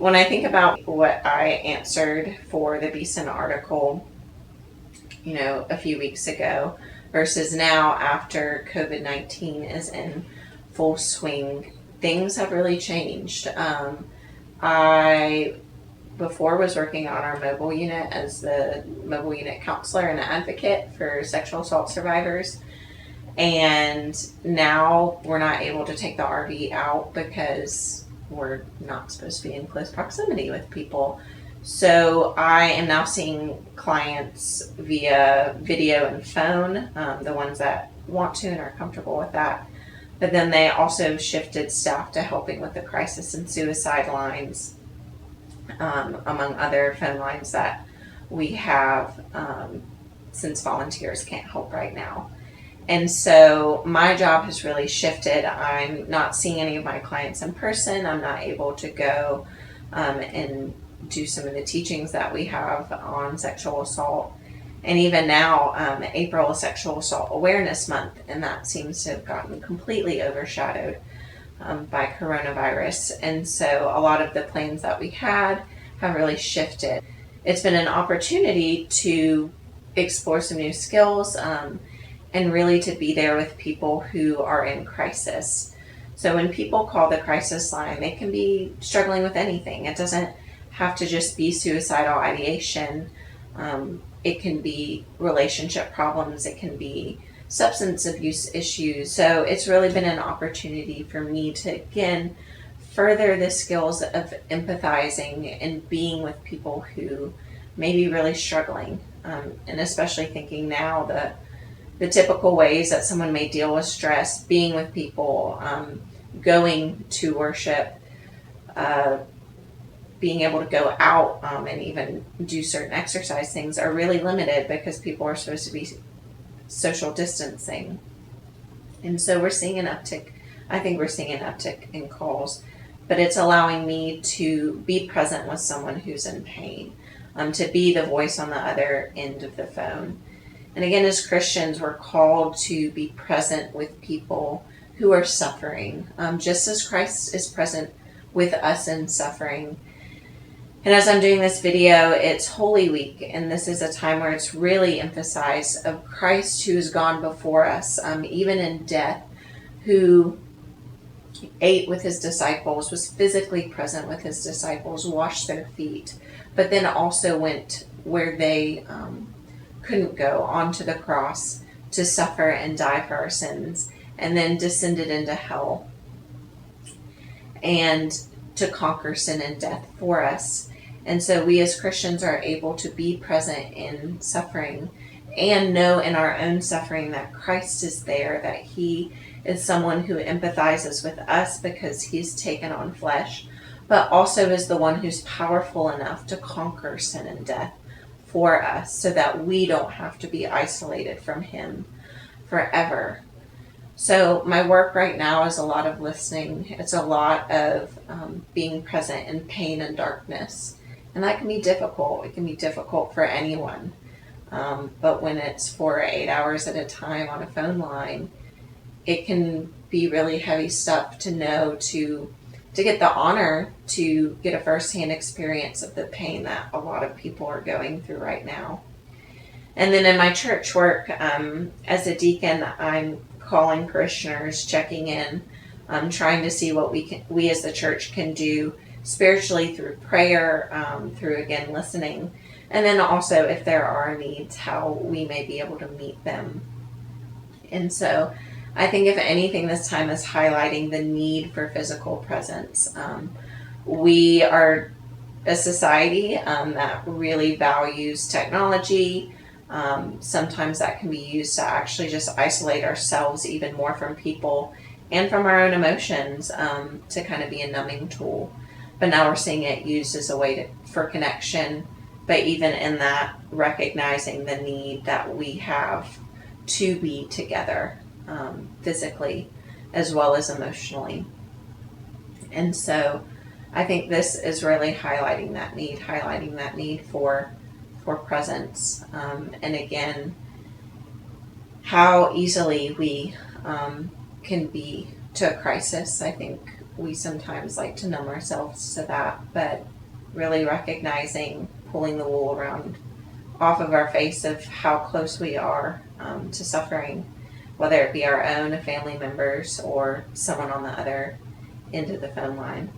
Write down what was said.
when I think about what I answered for the Beeson article, a few weeks ago versus now after COVID-19 is in full swing, things have really changed. I before was working on our mobile unit as the mobile unit counselor and advocate for sexual assault survivors. And now we're not able to take the RV out because we're not supposed to be in close proximity with people. So I am now seeing clients via video and phone, the ones that want to and are comfortable with that. But then they also shifted staff to helping with the crisis and suicide lines, among other phone lines that we have, since volunteers can't help right now. And so my job has really shifted. I'm not seeing any of my clients in person. I'm not able to go and do some of the teachings that we have on sexual assault. And even now, April is Sexual Assault Awareness Month, and that seems to have gotten completely overshadowed by coronavirus. And so a lot of the plans that we had have really shifted. It's been an opportunity to explore some new skills, and really to be there with people who are in crisis. So when people call the crisis line, they can be struggling with anything. It doesn't have to just be suicidal ideation. It can be relationship problems. It can be substance abuse issues. So it's really been an opportunity for me to, again, further the skills of empathizing and being with people who may be really struggling. And especially thinking now the typical ways that someone may deal with stress, being with people, going to worship, being able to go out and even do certain exercise things are really limited because people are supposed to be social distancing. And so we're seeing an uptick. I think we're seeing an uptick in calls, but it's allowing me to be present with someone who's in pain, to be the voice on the other end of the phone. And again, as Christians, we're called to be present with people who are suffering, just as Christ is present with us in suffering. And as I'm doing this video, it's Holy Week, and this is a time where it's really emphasized of Christ who has gone before us, even in death, who ate with his disciples, was physically present with his disciples, washed their feet, but then also went where they couldn't go, onto the cross to suffer and die for our sins, and then descended into hell and to conquer sin and death for us. And so we as Christians are able to be present in suffering and know in our own suffering that Christ is there, that he is someone who empathizes with us because he's taken on flesh, but also is the one who's powerful enough to conquer sin and death for us so that we don't have to be isolated from him forever. So my work right now is a lot of listening. It's a lot of being present in pain and darkness. And that can be difficult. It can be difficult for anyone. But when it's for 8 hours at a time on a phone line, it can be really heavy stuff to know to get the honor to get a firsthand experience of the pain that a lot of people are going through right now. And then in my church work, as a deacon, I'm calling parishioners, checking in, trying to see what we as the church can do spiritually through prayer, through, again, listening, and then also if there are needs, how we may be able to meet them. And so I think if anything, this time is highlighting the need for physical presence. We are a society that really values technology. Sometimes that can be used to actually just isolate ourselves even more from people and from our own emotions, to kind of be a numbing tool. But now we're seeing it used as a way for connection, but even in that, recognizing the need that we have to be together, physically as well as emotionally. And so I think this is really highlighting that need for presence. And again, how easily we can be to a crisis. I think we sometimes like to numb ourselves to that, but really recognizing, pulling the wool around off of our face of how close we are to suffering, whether it be our own, a family members, or someone on the other end of the phone line.